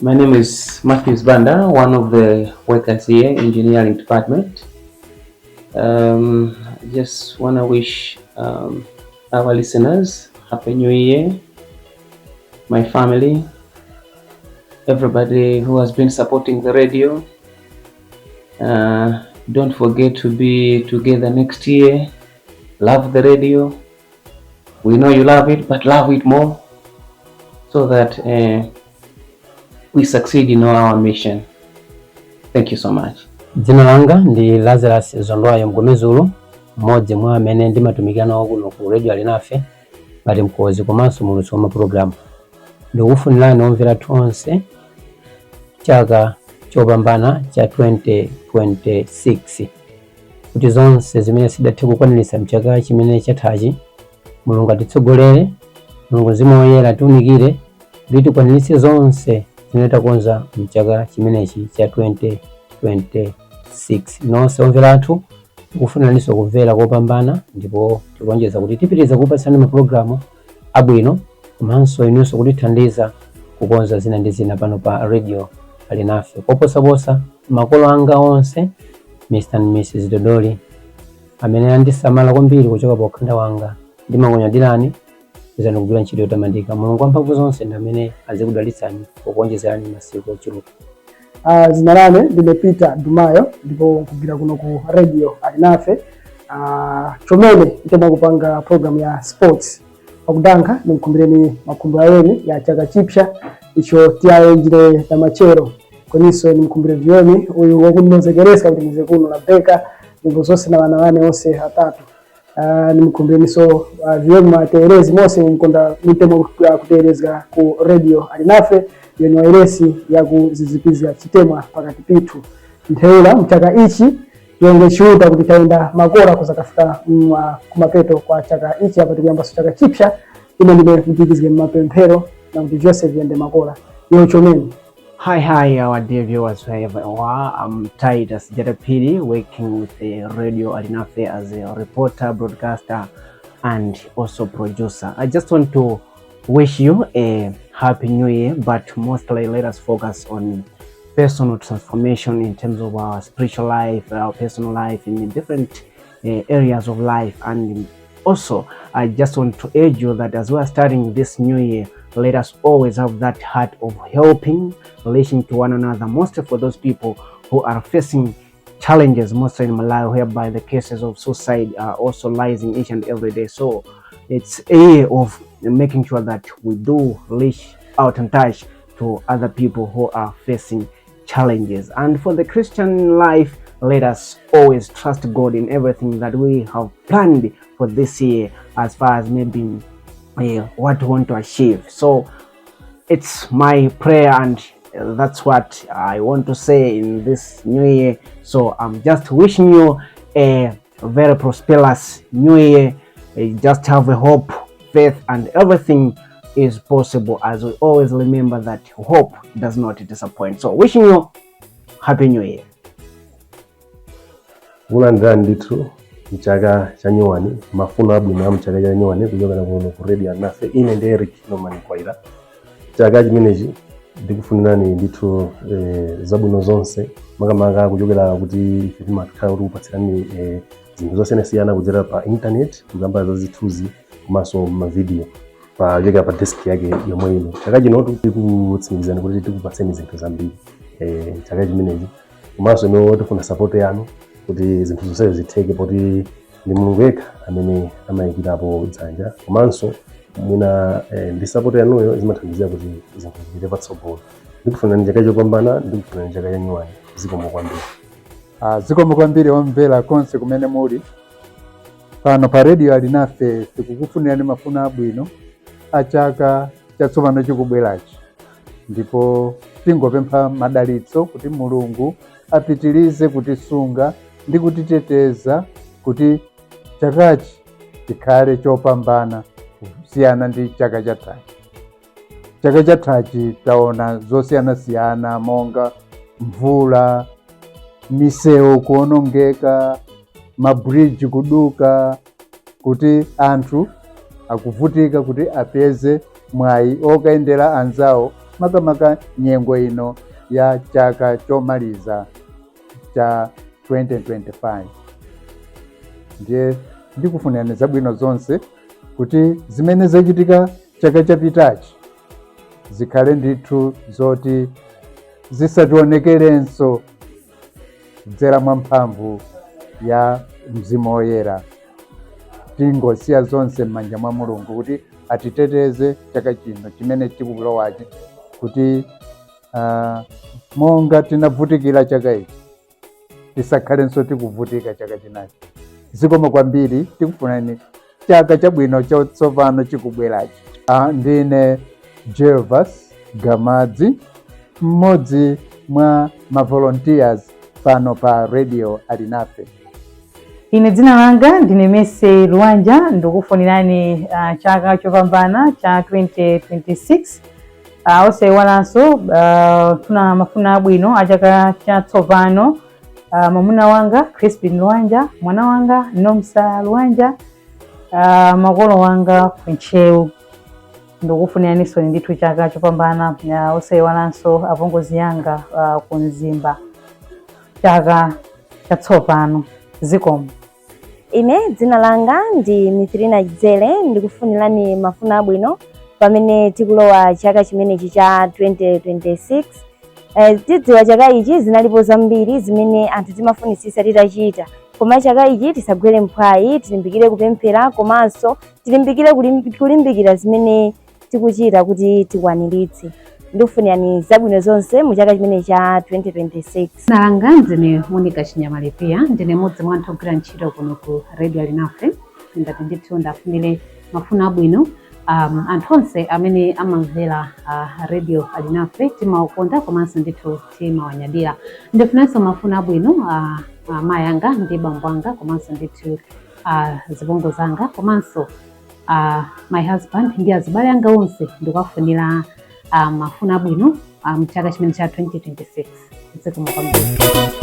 My name is Matthews Banda, one of the workers here, engineering department. I just want to wish our listeners Happy New Year, my family, everybody who has been supporting the radio. Don't forget to be together next year. Love the radio. We know you love it, but love it more so that we succeed in our mission. Thank you so much. Dzina langa ndi Lazarus Zondwayo Mgomezulu, mmodzi mwa amene ndimatumikira nawo kuno ku radio alinafe ngati mkozi komanso mulutsi wa mapulogalamu. Ndikufunirani omvera tonse chaka chopambana cha 2026 kuti zonse zimene sidathe kukwaniritsa mchaka chimene chathachi Mulungu atitsogolere, Mulungu Mzimu Woyera atiunikire kuti tikwaniritse zonse zimene takonza mchaka chimenechi cha 2026. Nonse omvera athu tikufuniranso kumvera kopambana ndipo tikulonjeza kuti tipitiriza kupatsani mapulogalamu abwino komanso inunso kutithandiza kukonza zina ndi zina pano pa radio alinafe. Koposaposa makolo anga onse, Mr. and Mrs. Dodoli, amene andisamala kwambiri kuchoka pa ukhanda wanga, ndimakunyadirani izani kugwira ntchito yotamandika. Mulungu wamphamvu zonse ndi amene azikudalitsani pokuonjezerani masiku ochuluka. Dzina lane ndine Peter Dumayo ndipo nkugwira kuno ku radio alinafe. Chomene nditema kupanga program ya sports pakudankha ndikumbireni makhumbo ayeni ya chaka chipsha icho tiayenjire na machero koniso nimkumbire vyoni uyu wokuninozekeresa kuti muze kuno la beka ndipo zonse na wana wane onse atatu. Nimkumbire niso vyoni mateerezi mose mkonda mitemo kuteerezga ku radio alinafe yoni wairesi ya kuzizipiza chitemwa pakati pitu ntheula mchaka ichi yonge shuhuda kuti taenda makora kuzakafika kumapeto kwa chaka ichi hapa tukuyamba chaka chipsha ine ndime kutikizge mapemphero na kuti Joseph yende makora yo chomeni. Hi, our dear viewers, wherever you are. I'm Titus Jatapiri, working with the Radio Alinafe as a reporter, broadcaster, and also producer. I just want to wish you a happy new year, but mostly let us focus on personal transformation in terms of our spiritual life, our personal life, in different areas of life. And also, I just want to urge you that as we are starting this new year, let us always have that heart of helping, relating to one another, mostly for those people who are facing challenges, mostly in Malawi, whereby the cases of suicide are also rising each and every day. So it's a year of making sure that we do reach out and touch to other people who are facing challenges. And for the Christian life, let us always trust God in everything that we have planned for this year, as far as maybe what we want to achieve. So it's my prayer, and that's what I want to say in this new year. So I'm just wishing you a very prosperous new year. Just have a hope, faith, and everything is possible, as we always remember that hope does not disappoint. So wishing you happy new year. Kulandira ndithu mchaka cha nyuwani, mafuno abwino mchaka cha nyuwani kuchokera kuno ku radio alinafe. Ine ndi Eric Norman Kwaira. Chaka chimenechi ndikufunirani ndithu zabwino zonse, makamaka kuchokera kuti ife timakhala kuti kupatsirani zinthu zosiyanasiyana kudzera pa internet, kugamba za zithuzi komanso mavideo kuchokera pa desk yake yomwe ino. Chaka chino tikutsimikizani kuti tikupatseni zinthu zambiri chaka chimenechi, komanso ino tifuna support yanu kuti zinthu zonse zitheke, poti ndi Mulungu yekha amene amayikirapo dzanja, komanso mwina ndi support yanuyo zimathandizira kuti zinthu zipite patsogolo. Ndikufunirani chaka chopambana, ndikufunirani chaka cha nyuwani. Zikomo kwambiri. Zikomo kwambiri omvera konse kumene muli pano pa radio alinafe. Tikukufunirani mafuno abwino a chaka chatsopano chikubwerachi, ndipo tingopempha madalitso kuti Mulungu apitirize kutisunga ndi kutiteteza kuti chakachi chikhale chopambana kusiyana ndi chaka chathachi. Chaka chathachi taona zosiyanasiyana monga mvula, misewu kuonongeka, mabridge kuduka, kuti anthu akuvutika kuti apeze mwayi okaendera anzawo makamaka nyengo ino ya chaka chomaliza cha 2025. Ndiye ndikufunirani zabwino zonse kuti zimene zachitika chaka chapitachi zikhale ndithu zoti zisationekerenso kudzera mwa mphamvu ya Mzimu Woyera. Tingosiya zonse m'manja mwa Mulungu kuti atiteteze chaka chino chimene chikulowachi, kuti monga tinavutikira chaka ichi tisakhalenso tikuvutika chaka chinachi. Zikomo kwambiri, tikufunani chaka chabwino chatsopano chikubwerachi. Ndine Gervas Gamadzi, mmodzi mwa volunteers pano pa radio Alinafe. Ine dzina langa ndine Mese Luanja, ndikufunirani chaka chopambana cha 2026. Osayiwalanso tuna mafuno abwino a chaka chatsopano. Mwamuna wanga Crispin Luanja, mwana wanga Nomsa Luanja, makolo wanga Kunchewu. Ndikufuniraniso ndithu chaka chopambana osayiwalanso apongozi yanga kunzimba chaka chatsopano. Zikomo. Ine dzina langa ndi Mithrina Dzele, ndikufunirani mafuno abwino pamene tikulowa chaka chimenechi cha 2026. Tidziwa chaka ichi zinalipo zambiri zimene anthu timafunisisa titachita, koma chaka ichi tisagwere mphwayi, tilimbikire kupemphera komanso tilimbikire kulimbikira zimene tikuchita kuti tikwaniritse. Ndikufunirani zabwino zonse mu chaka chimene cha 2026. Dzina langa ndine Monica Chinyamalipia, ndine mmodzi mwa anthu ogwira ntchito kuno ku radio Alinafe. Ndati ndithu ndafunire mafuno abwino anthu onse amene amamvera radio Alinafe, timawakonda komanso ndithu timawanyadira. Ndifunanso mafuno abwino amayi anga ndi bambo anga komanso ndithu zibongo zanga komanso my husband ndi azibale anga onse ndikuwafunira mafuno abwino mchaka chimene cha 2026. Zikomo kwambiri.